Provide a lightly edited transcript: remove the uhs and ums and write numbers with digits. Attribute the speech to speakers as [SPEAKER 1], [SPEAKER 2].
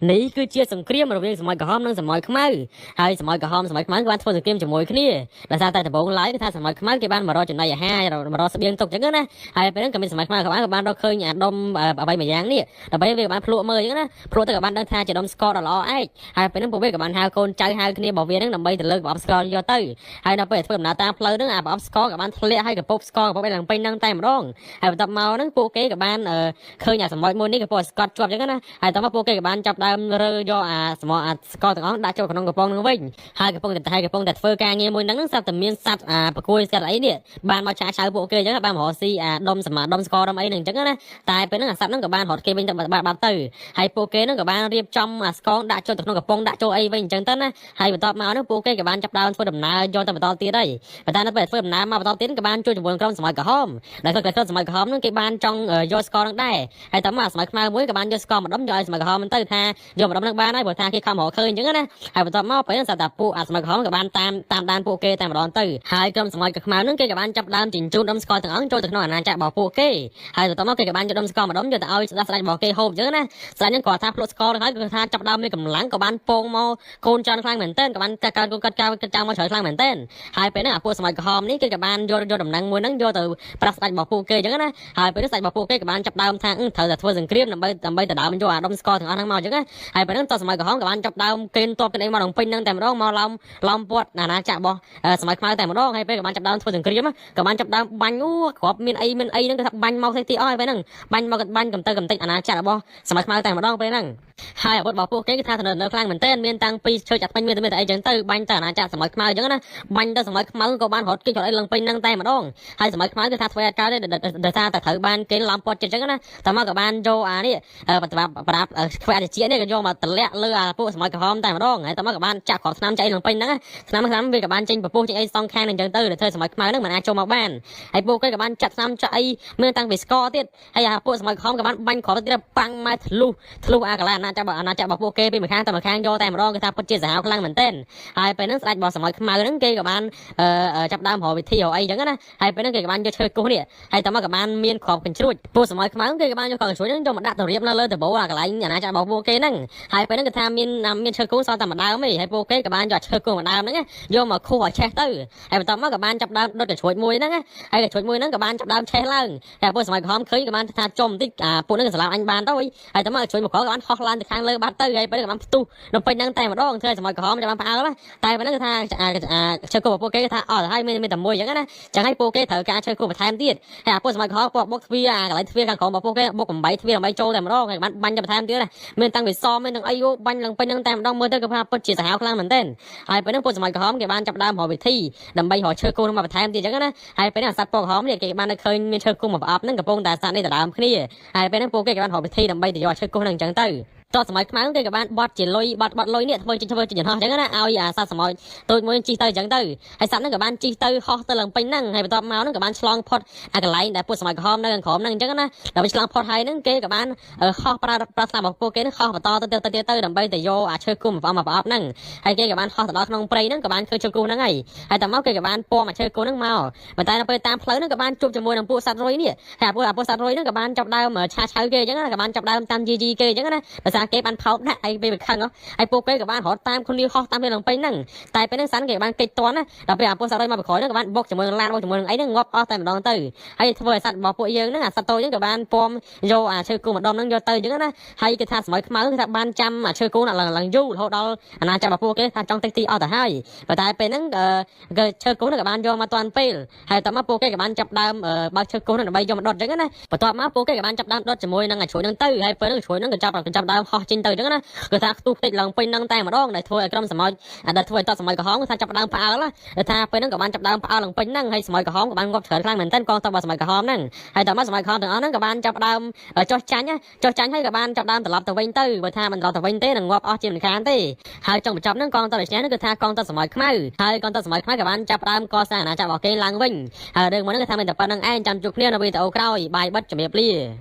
[SPEAKER 1] នេះគឺជាសង្គ្រាមរវាងសម័យក្រហមនិងសម័យខ្មៅហើយសម័យក្រហមសម័យខ្មៅក៏បានធ្វើសង្គ្រាមជាមួយគ្នាដោយសារតែដំបូងឡើយគឺថាសម័យខ្មៅគេបានមករកចំណីអាហារមករកស្បៀងទុកអញ្ចឹងណាហើយពេលហ្នឹងក៏មានសម័យខ្មៅក៏បានរកឃើញអាដុំអ្វីមួយយ៉ាងនេះដើម្បីវាក៏បានភ្លក់មើលអញ្ចឹងណាភ្លក់ទៅក៏បានដឹងថាជាដុំស្ករដ៏ល្អឯកហើយពេលហ្នឹងពួកវាក៏បានហៅកូនចៅហៅគ្នារបស់វាហ្នឹងដើម្បីទៅលើកប្រអប់ស្ករយកទៅហើយដល់ពេលធ្វើដំណើរតាមផ្លូវហ្នឹងអាប្រអប់ស្ករក៏បានធ្លាក់ហើយកពុកស្ករកពុកឯឡើងពេញហ្នឹងតែម្ដងហើយបន្ទាប់មកហ្នឹងពួកគេក៏បានឃើញអាសម្បត្តិមួយនេះក៏ពួកស្កត់ជាប់អញ្ចឹងណាហើយតោះមកពួកគេក៏បានចាប់ដើមរើយកស្មោះស្ករទាំងអស់ដាក់ចូលក្នុងកំប៉ុងនឹងវិញហើយកំប៉ុងតែធ្វើការងារមួយហ្នឹងស្រាប់តែមានសត្វប្រគួយស្កាត់អីនេះបានមកឆាឆៅពួកគេអញ្ចឹងបានមករកស៊ីដុំស្ករដុំអីហ្នឹងអញ្ចឹងណាតែពេលហ្នឹងអាសត្វហ្នឹងក៏បានរត់គេវិញទៅបាត់ទៅហើយពួកគេហ្នឹងក៏បានរៀបចំស្ករដាក់ចូលទៅក្នុងកំប៉ុងដាក់ចូលអីវិញអញ្ចឹងទៅណាហើយបន្ទាប់មកហ្នឹងពួកគេក៏បានចាប់ដើមធ្វើដំណើរយកទៅបន្តទៀតហើយប៉ុន្តែនៅពេលធ្វើដំណើរមកបន្តទៀតក៏បានជួយជាមួយក្រុមសម័យក្រហមដែលក្រុមសម័យក្រហមហ្នឹងគេបានចង់យកស្ករហ្នឹងដែរហើយតើមកសម័យខ្មៅមួយក៏បានយកស្ករម្ដុំយកឲ្យសម័យក្រហមទៅថាយកម្ដុំហ្នឹងបានហើយព្រោះថាគេខំរកឃើញអញ្ចឹងណាហើយបន្ទាប់មកពេលហ្នឹងស្រាប់តែពួកសម័យក្រហមក៏បានតាមដានពួកគេតែម្ដងទៅហើយក្រុមសម័យខ្មៅហ្នឹងគេក៏បានចាប់ដើមជញ្ជូនដុំស្ករទាំងអស់ចូលទៅក្នុងអាណាចក្ររបស់ពួកគេហើយបន្ទាប់មកគេក៏បានយកដុំស្ករម្ដុំយកទៅឲ្យស្ដេចរបស់គេហូបអញ្ចឹងណាស្ដេចហ្នឹងគាត់ថាភ្លក់ស្ករទៅហើយគាត់ថាចាប់ដើមមានកម្លាំងក៏បានពងមកកូនចន់ខ្លាំងមែនទែនក៏បានកើតកូនកាត់ចៅមកច្រើនខ្លាំងមែនទែនហើយពេលហ្នឹងអាពួកសម័យក្រហមនេះគេក៏បានយកដំណឹងមួយហ្នឹងយកទៅប្រាស់ស្ដេចរបស់ពួកគេអញ្ចឹងណាហើយពេលហ្នឹងស្ដេចរបស់ពួកគេក៏បានចាប់ដើមថាត្រូវតែធ្វើសង្គ្រាមដើម្បីទៅដើមយកអាដុំស្ករទាំងអស់ហ្នឹងមកអញ្ចឹងណាហើយពេលហ្នឹងតសម័យក្រហមក៏បានចាប់ដើមកេណ្ឌទ័ពគ្នាមកដល់ពេញហ្នឹងតែម្ដងមកឡំពាត់អាណាចក្ររបស់សម័យខ្មៅតែម្ដងហើយពេលក៏បានចាប់ដើមធ្វើសង្គ្រាមក៏បានចាប់ដើមបាញ់គ្រាប់មានអីហ្នឹងគេថាបាញ់មកទីអស់ហើយពេលហ្នឹងបាញ់មកបាញ់កំតិចអាណាចក្ររបស់សម័យខ្មៅតែម្ដងពេលហ្នឹងហើយអាវុធរបស់ពួកគេគឺថានៅខ្លាំងមែនទែនមានតាំងពីឈើចាត់ពេញមានតែអីចឹងទៅបាញ់ទៅអាណាចក្រសម័យខ្មៅអញ្ចឹងណាបាញ់ទៅសម័យខ្មៅក៏បានរត់គេចអីឡើងពេញហ្នឹងតែម្ដងហើយសម័យខ្មៅគឺថាធ្វើឲ្យកើតទេដោយសារតែត្រូវបានគេឡំពាត់ចិត្តអញ្ចឹងណាតែមកក៏បានយកអានេះប្រាប់ខ្វះអាជីនេះក៏យកមកតម្លាក់លើអាពួកសម័យក្រហមតែម្ដងហើយតែមកក៏បានចាក់គ្រាប់ឆ្នាំចៃឡើងពេញហ្នឹងឆ្នាំវាក៏បានចេញពពុះចេញអីសងខាងហ្នឹងអញ្ចឹងទៅដែលធ្វើសម័យខ្មៅហ្នឹងមិនអាចចូលមកបានហើយពួកគេក៏បានចាក់ឆ្នាំចាក់អីមានតាំងពីស្ករទៀតហើយអាពួកសម័យក្រហមក៏បានបាញ់គ្រាប់ទៀតប៉ាំងម៉ែធ្លុះអាកន្លែងអាណាចក្ររបស់ពួកគេពីម្ខាងទៅម្ខាងយកតែម្ដងគេថាពិតជាសាហាវខ្លាំងមែនទែនហើយពេលហ្នឹងស្ដេចរបស់សម័យខ្មៅហ្នឹងគេក៏បានចាប់ដើមរកវិធីរកអីអញ្ចឹងណាហើយពេលហ្នឹងគេក៏បានយកឈើគោះនេះហើយតើមកក៏បានមានគ្រាប់កញ្ជ្រួចពួកសម័យខ្មៅគេក៏បានយកគ្រាប់កញ្ជ្រួចហ្នឹងយកមកដាក់ទៅរៀបនៅលើដបូអាកន្លែងអាណាចក្ររបស់ពួកគេហ្នឹងហើយពេលហ្នឹងគេថាមានឈើគោះសល់តែម្ដងឯងហើយពួកគេក៏បានយកឈើគោះម្ដងហ្នឹងយកមកខុសឲ្យឆេះទៅហើយបន្ទាប់មកក៏បានចាប់ដើមដុតកញ្ជ្រួចមួយហ្នឹងហើយកញ្ជ្រួចមួយហ្នឹងក៏បានចាប់ដើមឆេះឡើងហើយពួកសម័យក្រហមឃើញក៏បានថាចុំបន្តិចពួកហ្នឹងក៏ស្លាប់អញបានទៅហើយតើមកកញ្ជ្រួចមកក្រក៏បានហោះឡើងទៅខាងលើបាត់ទៅហើយពេលក៏បានផ្ទុះនៅពេញហ្នឹងតែម្ដងធ្វើឲ្យសម័យក្រហមចាំបានផ្អើលតែពេលហ្នឹងគឺថាឈើគោះរបស់ពួកគេថាអត់ហើយមានតែមួយអញ្ចឹងណាចឹងហើយពួកគេត្រូវការឈើគោះបន្ថែមទៀតហើយអាពួកសម័យក្រហមពួកបុកទ្វាអាកន្លែងទ្វាខាងក្រោមរបស់ពួកគេបុក8ទ្វាដើម្បីចូលតែម្ដងហើយបានបាញ់ទៅបន្ថែមទៀតណាមានតាំងពីសមមានទាំងអីបាញ់ឡើងពេញហ្នឹងតែម្ដងមើលទៅក៏ថាពិតជាសាហាវខ្លាំងមែនទែនហើយពេលហ្នឹងពួកសម័យក្រហមគេបានចាប់ដើមរកវិធីដើម្បីរកឈើគោះមកបន្ថែមទៀតអញ្ចឹងណាហើយពេលហ្នឹងអាសត្វពណ៌ក្រហមនេះគេបានឃើញមានឈើគោះមកប្រអប់ហ្នឹងកំពុងតែសត្វនេះដដើមគ្នាហើយពេលហ្នឹងពួកគេក៏បានរកវិធីដើម្បីទៅយកឈើគោះហ្នឹងអញ្ចឹងទៅតសម័យខ្មៅគេក៏បានបត់ជាលុយបត់លុយនេះធ្វើជាយន្តហោះអញ្ចឹងណាឲ្យអាសត្វសម័យតូចមួយជិះទៅអញ្ចឹងទៅហើយសត្វហ្នឹងក៏បានជិះទៅហោះទៅឡើងពេញហ្នឹងហើយបន្ទាប់មកហ្នឹងក៏បានឆ្លងផុតអាកន្លែងដែលពួកសម័យក្រហមនៅខាងក្រោមហ្នឹងអញ្ចឹងណាដល់ឆ្លងផុតហើយហ្នឹងគេក៏បានហោះប្រើស្លាប់របស់ពួកគេហ្នឹងហោះបន្តទៅដើម្បីទៅយកអាឈើគោះមកប្រអប់ហ្នឹងហើយគេក៏បានហោះទៅដល់ក្នុងព្រៃហ្នឹងក៏បានឃើញឈើគោះហ្នឹងហើយតែមកគេក៏បានពំអាឈើគោះហ្នឹងមកប៉ុន្តែដល់ពេលតាមផ្លូវហ្នឹងក៏បានជួបជាមួយនឹងពួកសត្វរុយនេះហើយពួកសត្វរុយហ្នឹងក៏បានចាប់ដើមឆាឆៅគេអញ្ចឹងណាក៏បានចាប់ដើមតាមជីគេអញ្ចឹងណាដោយសារគេបានផោតដាក់ហើយពេលវាខឹងហើយពួកគេក៏បានរត់តាមគ្នាហោះតាមលើឡើងពេញហ្នឹងតែពេលហ្នឹងសាន់គេបានកិច្ចតន់ណាដល់ពេលអាពួកសត្វរុយមកប្រក្រោយហ្នឹងក៏បានបុកជាមួយនឹងឡានបុកជាមួយនឹងអីហ្នឹងងាប់អស់តែម្ដងទៅហើយធ្វើឲ្យសត្វរបស់ពួកយើងហ្នឹងអាសត្វតូចហ្នឹងក៏បានពំយកអាឈើគោះម្ដុំហ្នឹងយកទៅអញ្ចឹងណាហើយគេថាសម័យខ្មៅគេថាបានចាំអាឈើគោះឡើងយូររហូតដល់អាណាចក្ររបស់ពួកគេថាចង់តិចទីអស់ទៅហើយប៉ុន្តែពេលហ្នឹងឈើគោះហ្នឹងក៏បានយកមកតាន់ពេលហើយតមកពួកគេក៏បានចាប់ដើមបើកឈើគោះហ្នឹងដើម្បីយកមកដុតអញ្ចឹងណាបន្ទាប់មកពួកគេក៏បានចាប់ដើមដុតជាមួយនឹងអាជ្រួយហ្នឹងទៅហើយពេលហ្នឹងជ្រួយហ្នឹងក៏ចាប់ដើមហោះចេញទៅអញ្ចឹងណាគឺថាខ្ទុះតិចឡើងពេញហ្នឹងតែម្ដងដែលធ្វើឲ្យក្រុមសម័យដែលធ្វើឲ្យតសម័យក្រហមគឺថាចាប់ដើមផ្អើលថាពេលហ្នឹងក៏បានចាប់ដើមផ្អើលឡើងពេញហ្នឹងហើយសម័យក្រហមក៏បានងាប់ច្រើនខ្លាំងមែនទែនកងទ័ពរបស់សម័យក្រហមហ្នឹងហើយតមកសម័យក្រហមទាំងអស់ហ្នឹងក៏បានចាប់ដើមចោះចាញ់ហើយក៏បានចាប់ដើមត្រឡប់ទៅវិញទៅបើថាមិនត្រឡប់ទៅវិញទេនឹងងាប់អស់ជាមិនខានទេហើយចុងបញ្ចប់ហ្នឹងកងទ័ពរាជហ្នឹងគឺថាកងទ័ពសម័យខ្មៅហើយកងទ័ពសម័យខ្មៅក៏បានចាប់ដើមកសាងអាណាចក្ររបស់គេឡើងវិញហើយរឿងមកហ្នឹងគឺថាមានតែប៉ុណ្្នឹងឯងចាំជួបគ្នានៅវីដេអូក្រោយបាយបិទជំរាបលា